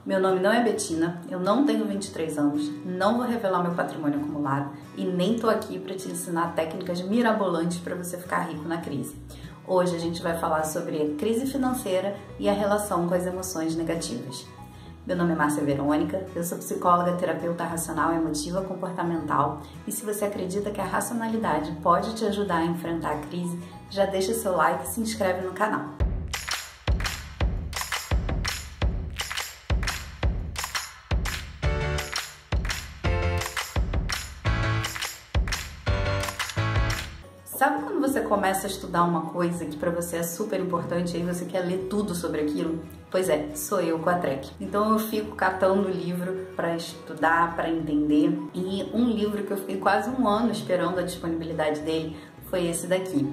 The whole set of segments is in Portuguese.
Meu nome não é Betina, eu não tenho 23 anos, não vou revelar meu patrimônio acumulado e nem tô aqui para te ensinar técnicas mirabolantes para você ficar rico na crise. Hoje a gente vai falar sobre a crise financeira e a relação com as emoções negativas. Meu nome é Márcia Verônica, eu sou psicóloga, terapeuta racional, emotiva, comportamental e se você acredita que a racionalidade pode te ajudar a enfrentar a crise, já deixa seu like e se inscreve no canal. Sabe quando você começa a estudar uma coisa que para você é super importante e aí você quer ler tudo sobre aquilo? Pois é, sou eu com a Trek. Então eu fico catando livro para estudar, para entender. E um livro que eu fiquei quase um ano esperando a disponibilidade dele foi esse daqui.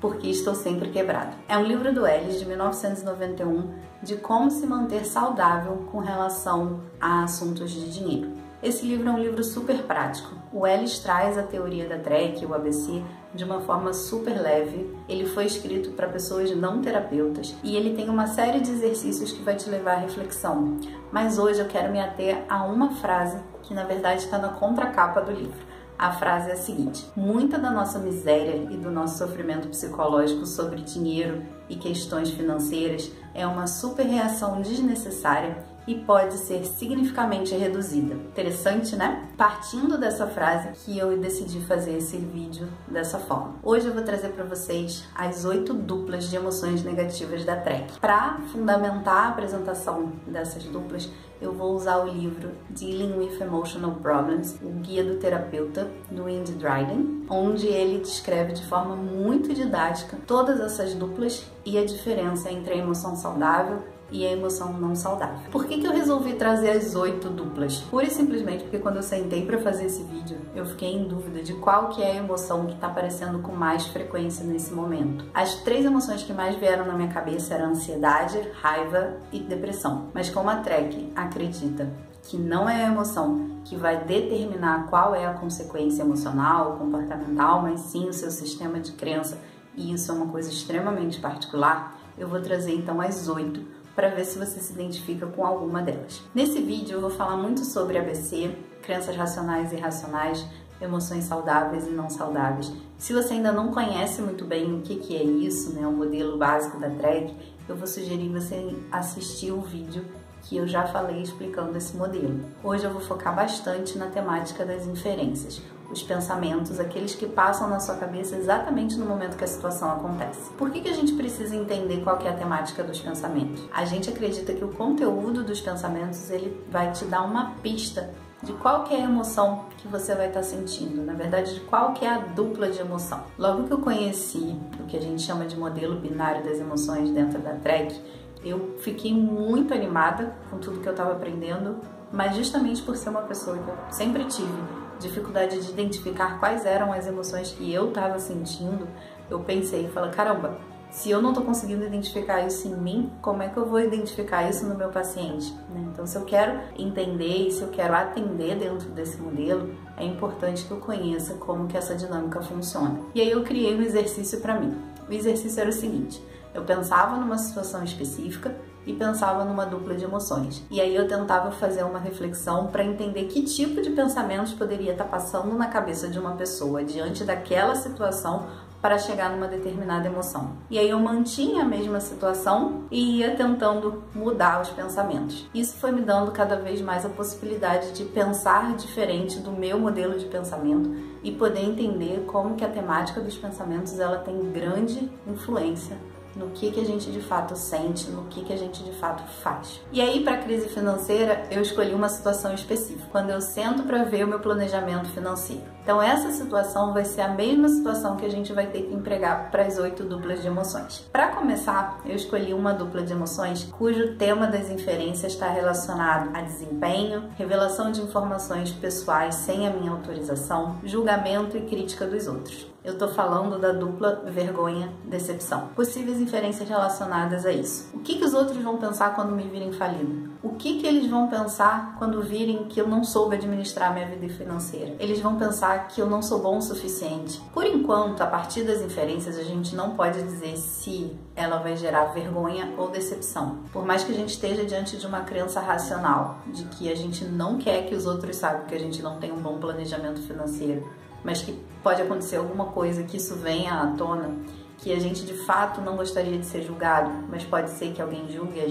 Porque Estou Sempre Quebrado. É um livro do Ellis, de 1991, de como se manter saudável com relação a assuntos de dinheiro. Esse livro é um livro super prático. O Ellis traz a teoria da Trek, o ABC, de uma forma super leve. Ele foi escrito para pessoas não terapeutas e ele tem uma série de exercícios que vai te levar à reflexão. Mas hoje eu quero me ater a uma frase que na verdade está na contracapa do livro. A frase é a seguinte: muita da nossa miséria e do nosso sofrimento psicológico sobre dinheiro e questões financeiras é uma superreação desnecessária e pode ser significativamente reduzida. Interessante, né? Partindo dessa frase que eu decidi fazer esse vídeo dessa forma. Hoje eu vou trazer para vocês as 8 duplas de emoções negativas da Trek. Para fundamentar a apresentação dessas duplas, eu vou usar o livro Dealing with Emotional Problems, o Guia do Terapeuta, do Andy Dryden, onde ele descreve de forma muito didática todas essas duplas e a diferença entre a emoção saudável e a emoção não saudável. Por que eu resolvi trazer as 8 duplas? Pura e simplesmente porque quando eu sentei para fazer esse vídeo, eu fiquei em dúvida de qual que é a emoção que está aparecendo com mais frequência nesse momento. As 3 emoções que mais vieram na minha cabeça eram ansiedade, raiva e depressão. Mas como a Trek acredita que não é a emoção que vai determinar qual é a consequência emocional, comportamental, mas sim o seu sistema de crença, e isso é uma coisa extremamente particular, eu vou trazer então as 8 para ver se você se identifica com alguma delas. Nesse vídeo eu vou falar muito sobre ABC, crenças racionais e irracionais, emoções saudáveis e não saudáveis. Se você ainda não conhece muito bem o que é isso, né, o modelo básico da Trek, eu vou sugerir você assistir o vídeo que eu já falei explicando esse modelo. Hoje eu vou focar bastante na temática das inferências, os pensamentos, aqueles que passam na sua cabeça exatamente no momento que a situação acontece. Por que a gente precisa entender qual que é a temática dos pensamentos? A gente acredita que o conteúdo dos pensamentos ele vai te dar uma pista de qual que é a emoção que você vai estar sentindo, na verdade de qual que é a dupla de emoção. Logo que eu conheci o que a gente chama de modelo binário das emoções dentro da Trek, eu fiquei muito animada com tudo que eu estava aprendendo, mas justamente por ser uma pessoa que eu sempre tive dificuldade de identificar quais eram as emoções que eu estava sentindo, eu pensei e falei, caramba, se eu não estou conseguindo identificar isso em mim, como é que eu vou identificar isso no meu paciente? Então, se eu quero entender e se eu quero atender dentro desse modelo, é importante que eu conheça como que essa dinâmica funciona. E aí eu criei um exercício para mim. O exercício era o seguinte: eu pensava numa situação específica e pensava numa dupla de emoções. E aí eu tentava fazer uma reflexão para entender que tipo de pensamentos poderia estar passando na cabeça de uma pessoa diante daquela situação para chegar numa determinada emoção. E aí eu mantinha a mesma situação e ia tentando mudar os pensamentos. Isso foi me dando cada vez mais a possibilidade de pensar diferente do meu modelo de pensamento e poder entender como que a temática dos pensamentos ela tem grande influência no que a gente de fato sente, no que a gente de fato faz. E aí, para a crise financeira, eu escolhi uma situação específica, quando eu sento para ver o meu planejamento financeiro. Então, essa situação vai ser a mesma situação que a gente vai ter que empregar para as 8 duplas de emoções. Para começar, eu escolhi uma dupla de emoções cujo tema das inferências está relacionado a desempenho, revelação de informações pessoais sem a minha autorização, julgamento e crítica dos outros. Eu estou falando da dupla vergonha-decepção. Possíveis inferências relacionadas a isso. O que os outros vão pensar quando me virem falido? O que eles vão pensar quando virem que eu não soube administrar minha vida financeira? Eles vão pensar pensar que eu não sou bom o suficiente. Por enquanto, a partir das inferências, a gente não pode dizer se ela vai gerar vergonha ou decepção. Por mais que a gente esteja diante de uma crença racional, de que a gente não quer que os outros saibam que a gente não tem um bom planejamento financeiro, mas que pode acontecer alguma coisa que isso venha à tona, que a gente de fato não gostaria de ser julgado, mas pode ser que alguém julgue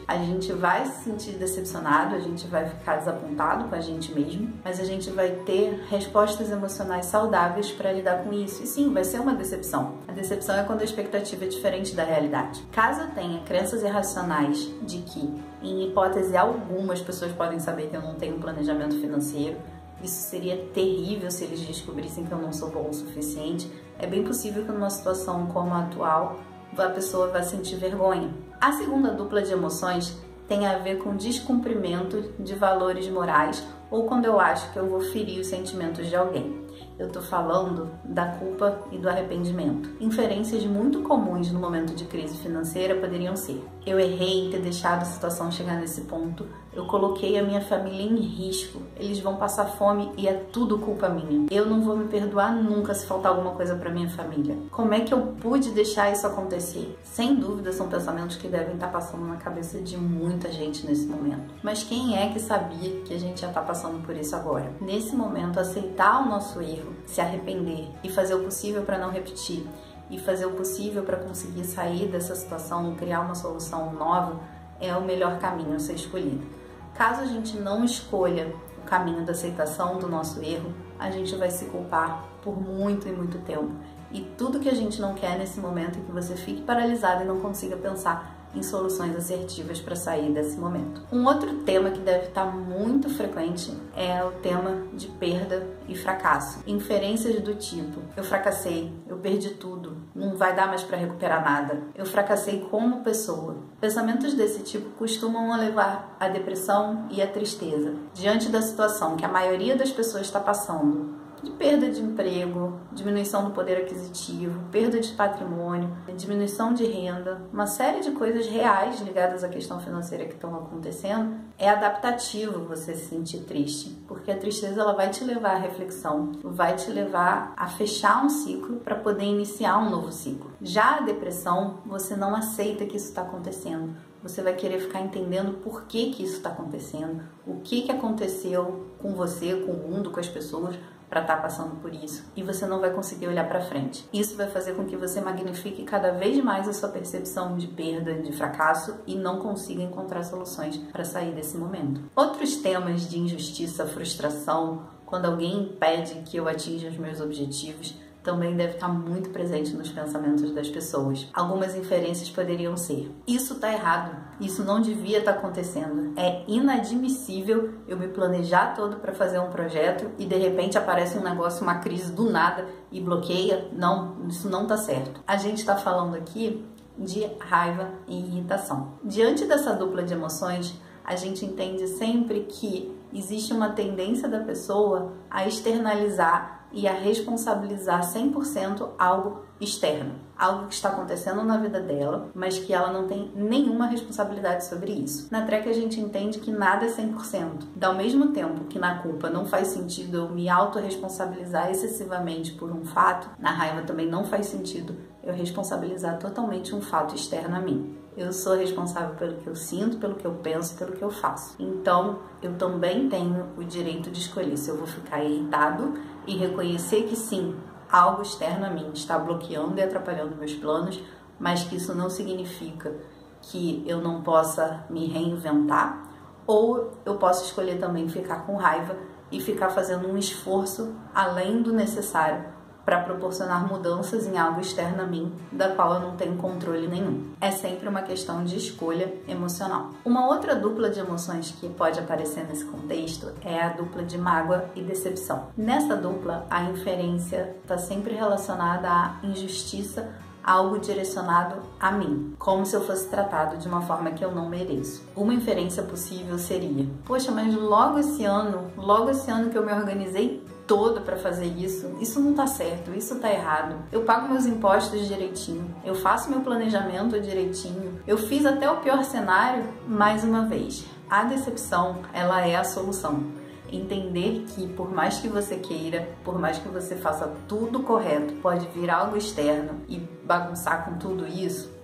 a gente vai se sentir decepcionado, a gente vai ficar desapontado com a gente mesmo, mas a gente vai ter respostas emocionais saudáveis para lidar com isso. E sim, vai ser uma decepção. A decepção é quando a expectativa é diferente da realidade. Caso eu tenha crenças irracionais de que, em hipótese alguma, as pessoas podem saber que eu não tenho um planejamento financeiro, isso seria terrível se eles descobrissem que eu não sou bom o suficiente. É bem possível que numa situação como a atual, a pessoa vá sentir vergonha. A segunda dupla de emoções tem a ver com descumprimento de valores morais ou quando eu acho que eu vou ferir os sentimentos de alguém. Eu tô falando da culpa e do arrependimento. Inferências muito comuns no momento de crise financeira poderiam ser: eu errei em ter deixado a situação chegar nesse ponto, eu coloquei a minha família em risco, eles vão passar fome e é tudo culpa minha. Eu não vou me perdoar nunca se faltar alguma coisa para minha família. Como é que eu pude deixar isso acontecer? Sem dúvida são pensamentos que devem estar passando na cabeça de muita gente nesse momento. Mas quem é que sabia que a gente já está passando por isso agora? Nesse momento, aceitar o nosso erro, se arrepender e fazer o possível para não repetir e fazer o possível para conseguir sair dessa situação, criar uma solução nova, é o melhor caminho a ser escolhido. Caso a gente não escolha o caminho da aceitação do nosso erro, a gente vai se culpar por muito e muito tempo. E tudo que a gente não quer nesse momento é que você fique paralisado e não consiga pensar em soluções assertivas para sair desse momento. Um outro tema que deve estar muito frequente é o tema de perda e fracasso. Inferências do tipo: eu fracassei, eu perdi tudo, não vai dar mais para recuperar nada, eu fracassei como pessoa. Pensamentos desse tipo costumam levar à depressão e à tristeza. Diante da situação que a maioria das pessoas está passando, de perda de emprego, diminuição do poder aquisitivo, perda de patrimônio, diminuição de renda, uma série de coisas reais ligadas à questão financeira que estão acontecendo, é adaptativo você se sentir triste, porque a tristeza ela vai te levar à reflexão, vai te levar a fechar um ciclo para poder iniciar um novo ciclo. Já a depressão, você não aceita que isso está acontecendo. Você vai querer ficar entendendo por que isso está acontecendo, o que aconteceu com você, com o mundo, com as pessoas, para estar passando por isso, e você não vai conseguir olhar para frente. Isso vai fazer com que você magnifique cada vez mais a sua percepção de perda, de fracasso e não consiga encontrar soluções para sair desse momento. Outros temas de injustiça, frustração, quando alguém impede que eu atinja os meus objetivos, também deve estar muito presente nos pensamentos das pessoas. Algumas inferências poderiam ser: isso está errado, isso não devia estar acontecendo, é inadmissível eu me planejar todo para fazer um projeto e de repente aparece um negócio, uma crise do nada e bloqueia, não, isso não está certo. A gente está falando aqui de raiva e irritação. Diante dessa dupla de emoções, a gente entende sempre que existe uma tendência da pessoa a externalizar e a responsabilizar 100% algo externo, algo que está acontecendo na vida dela, mas que ela não tem nenhuma responsabilidade sobre isso. Na Trek a gente entende que nada é 100%. Ao mesmo tempo que na culpa não faz sentido eu me autorresponsabilizar excessivamente por um fato, na raiva também não faz sentido eu responsabilizar totalmente um fato externo a mim. Eu sou responsável pelo que eu sinto, pelo que eu penso, pelo que eu faço. Então, eu também tenho o direito de escolher se eu vou ficar irritado e reconhecer que sim, algo externo a mim está bloqueando e atrapalhando meus planos, mas que isso não significa que eu não possa me reinventar, ou eu posso escolher também ficar com raiva e ficar fazendo um esforço além do necessário para proporcionar mudanças em algo externo a mim, da qual eu não tenho controle nenhum. É sempre uma questão de escolha emocional. Uma outra dupla de emoções que pode aparecer nesse contexto é a dupla de mágoa e decepção. Nessa dupla, a inferência está sempre relacionada à injustiça, algo direcionado a mim, como se eu fosse tratado de uma forma que eu não mereço. Uma inferência possível seria: poxa, mas logo esse ano que eu me organizei todo para fazer isso não tá certo, isso tá errado. Eu pago meus impostos direitinho, eu faço meu planejamento direitinho, eu fiz até o pior cenário. Mais uma vez, a decepção, ela é a solução. Entender que por mais que você queira, por mais que você faça tudo correto, pode vir algo externo e bagunçar com tudo isso?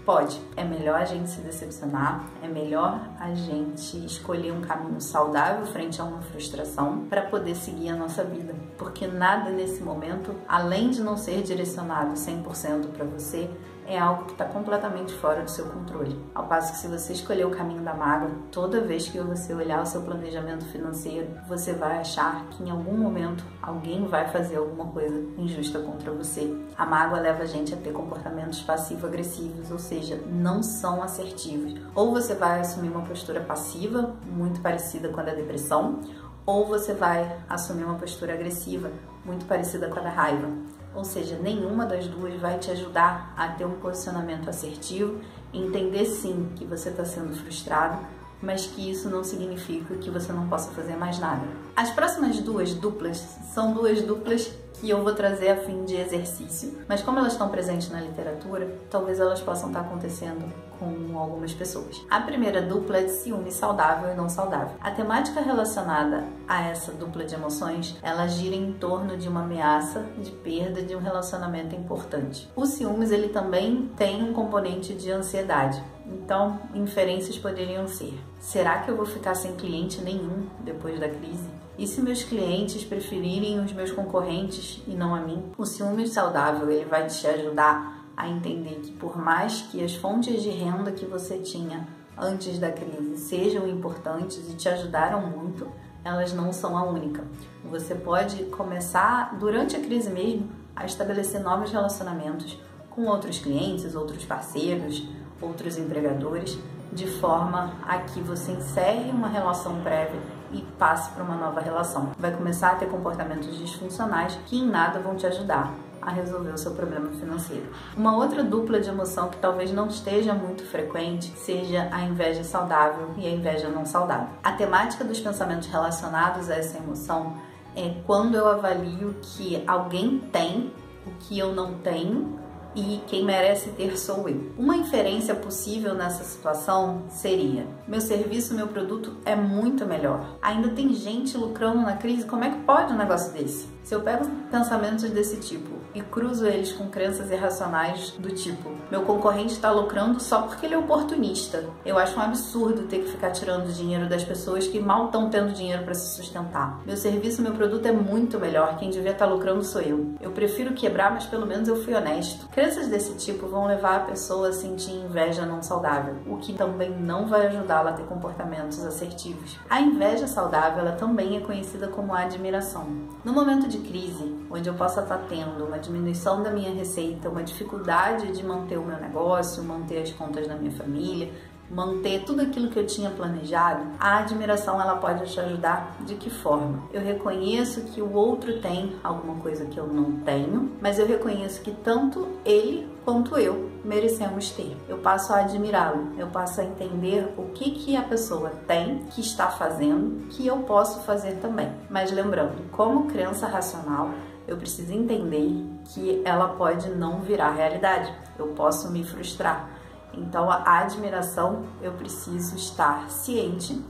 Pode. É melhor a gente se decepcionar, é melhor a gente escolher um caminho saudável frente a uma frustração para poder seguir a nossa vida. Porque nada nesse momento, além de não ser direcionado 100% para você, é algo que está completamente fora do seu controle. Ao passo que se você escolher o caminho da mágoa, toda vez que você olhar o seu planejamento financeiro, você vai achar que em algum momento alguém vai fazer alguma coisa injusta contra você. A mágoa leva a gente a ter comportamentos passivo-agressivos, ou seja, não são assertivos. Ou você vai assumir uma postura passiva, muito parecida com a da depressão, ou você vai assumir uma postura agressiva, muito parecida com a da raiva. Ou seja, nenhuma das duas vai te ajudar a ter um posicionamento assertivo e entender sim que você está sendo frustrado, mas que isso não significa que você não possa fazer mais nada. As próximas duas duplas são duas duplas que eu vou trazer a fim de exercício, mas como elas estão presentes na literatura, talvez elas possam estar acontecendo com algumas pessoas. A primeira dupla é de ciúme saudável e não saudável. A temática relacionada a essa dupla de emoções, ela gira em torno de uma ameaça de perda de um relacionamento importante. O ciúmes, ele também tem um componente de ansiedade. Então, inferências poderiam ser: será que eu vou ficar sem cliente nenhum depois da crise? E se meus clientes preferirem os meus concorrentes e não a mim? O ciúme saudável, ele vai te ajudar a entender que por mais que as fontes de renda que você tinha antes da crise sejam importantes e te ajudaram muito, elas não são a única. Você pode começar, durante a crise mesmo, a estabelecer novos relacionamentos com outros clientes, outros parceiros, outros empregadores, de forma a que você encerre uma relação prévia e passe para uma nova relação. Vai começar a ter comportamentos disfuncionais que em nada vão te ajudar a resolver o seu problema financeiro. Uma outra dupla de emoção que talvez não esteja muito frequente seja a inveja saudável e a inveja não saudável. A temática dos pensamentos relacionados a essa emoção é quando eu avalio que alguém tem o que eu não tenho e quem merece ter sou eu. Uma inferência possível nessa situação seria: meu serviço, meu produto é muito melhor. Ainda tem gente lucrando na crise, como é que pode um negócio desse? Se eu pego pensamentos desse tipo e cruzo eles com crenças irracionais do tipo: meu concorrente está lucrando só porque ele é oportunista. Eu acho um absurdo ter que ficar tirando dinheiro das pessoas que mal estão tendo dinheiro para se sustentar. Meu serviço, meu produto é muito melhor. Quem devia estar lucrando sou eu. Eu prefiro quebrar, mas pelo menos eu fui honesto. Crenças desse tipo vão levar a pessoa a sentir inveja não saudável, o que também não vai ajudá-la a ter comportamentos assertivos. A inveja saudável, ela também é conhecida como admiração. No momento de crise, onde eu possa estar tendo uma diminuição da minha receita, uma dificuldade de manter o meu negócio, manter as contas da minha família, manter tudo aquilo que eu tinha planejado, a admiração, ela pode te ajudar de que forma? Eu reconheço que o outro tem alguma coisa que eu não tenho, mas eu reconheço que tanto ele quanto eu merecemos ter. Eu passo a admirá-lo, eu passo a entender o que a pessoa tem, que está fazendo, que eu posso fazer também. Mas lembrando, como crença racional, eu preciso entender que ela pode não virar realidade. Eu posso me frustrar. Então, a admiração, eu preciso estar ciente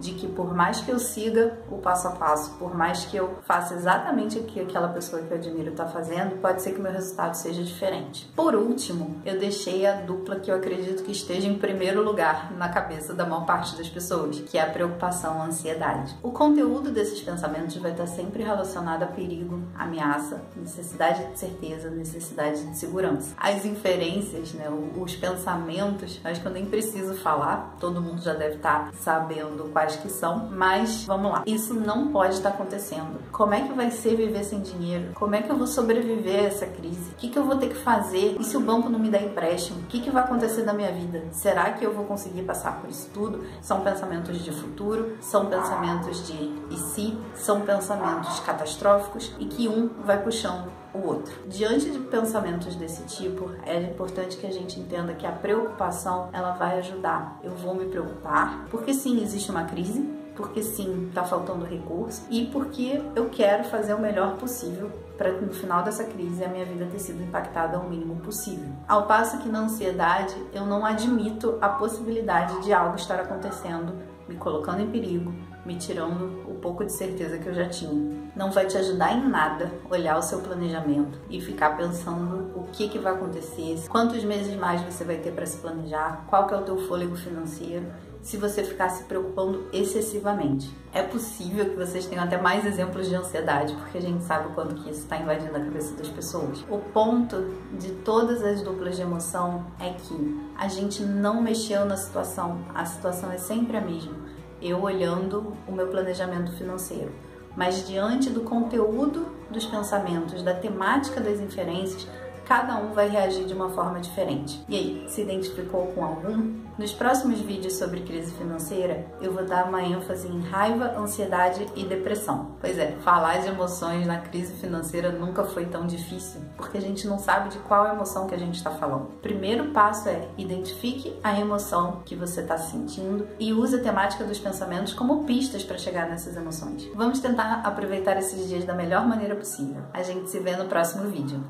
de que por mais que eu siga o passo a passo, por mais que eu faça exatamente o que aquela pessoa que eu admiro está fazendo, pode ser que o meu resultado seja diferente. Por último, eu deixei a dupla que eu acredito que esteja em primeiro lugar na cabeça da maior parte das pessoas, que é a preocupação, a ansiedade. O conteúdo desses pensamentos vai estar sempre relacionado a perigo, ameaça, necessidade de certeza, necessidade de segurança. As inferências, né, os pensamentos, acho que eu nem preciso falar, todo mundo já deve estar sabendo quais que são, mas vamos lá. Isso não pode estar acontecendo. Como é que vai ser viver sem dinheiro? Como é que eu vou sobreviver a essa crise? O que eu vou ter que fazer? E se o banco não me der empréstimo? O que vai acontecer na minha vida? Será que eu vou conseguir passar por isso tudo? São pensamentos de futuro, são pensamentos de e se, são pensamentos catastróficos e que um vai puxando o outro. Diante de pensamentos desse tipo, é importante que a gente entenda que a preocupação, ela vai ajudar. Eu vou me preocupar porque sim, existe uma crise, porque sim, está faltando recurso e porque eu quero fazer o melhor possível para no final dessa crise a minha vida ter sido impactada ao mínimo possível. Ao passo que na ansiedade, eu não admito a possibilidade de algo estar acontecendo me colocando em perigo, me tirando o pouco de certeza que eu já tinha. Não vai te ajudar em nada olhar o seu planejamento e ficar pensando o que vai acontecer, quantos meses mais você vai ter para se planejar, qual que é o teu fôlego financeiro, se você ficar se preocupando excessivamente. É possível que vocês tenham até mais exemplos de ansiedade, porque a gente sabe o quanto que isso está invadindo a cabeça das pessoas. O ponto de todas as duplas de emoção é que a gente não mexeu na situação, a situação é sempre a mesma. Eu olhando o meu planejamento financeiro, mas diante do conteúdo dos pensamentos, da temática das inferências, cada um vai reagir de uma forma diferente. E aí, se identificou com algum? Nos próximos vídeos sobre crise financeira, eu vou dar uma ênfase em raiva, ansiedade e depressão. Pois é, falar de emoções na crise financeira nunca foi tão difícil, porque a gente não sabe de qual emoção que a gente está falando. O primeiro passo é identifique a emoção que você está sentindo e use a temática dos pensamentos como pistas para chegar nessas emoções. Vamos tentar aproveitar esses dias da melhor maneira possível. A gente se vê no próximo vídeo.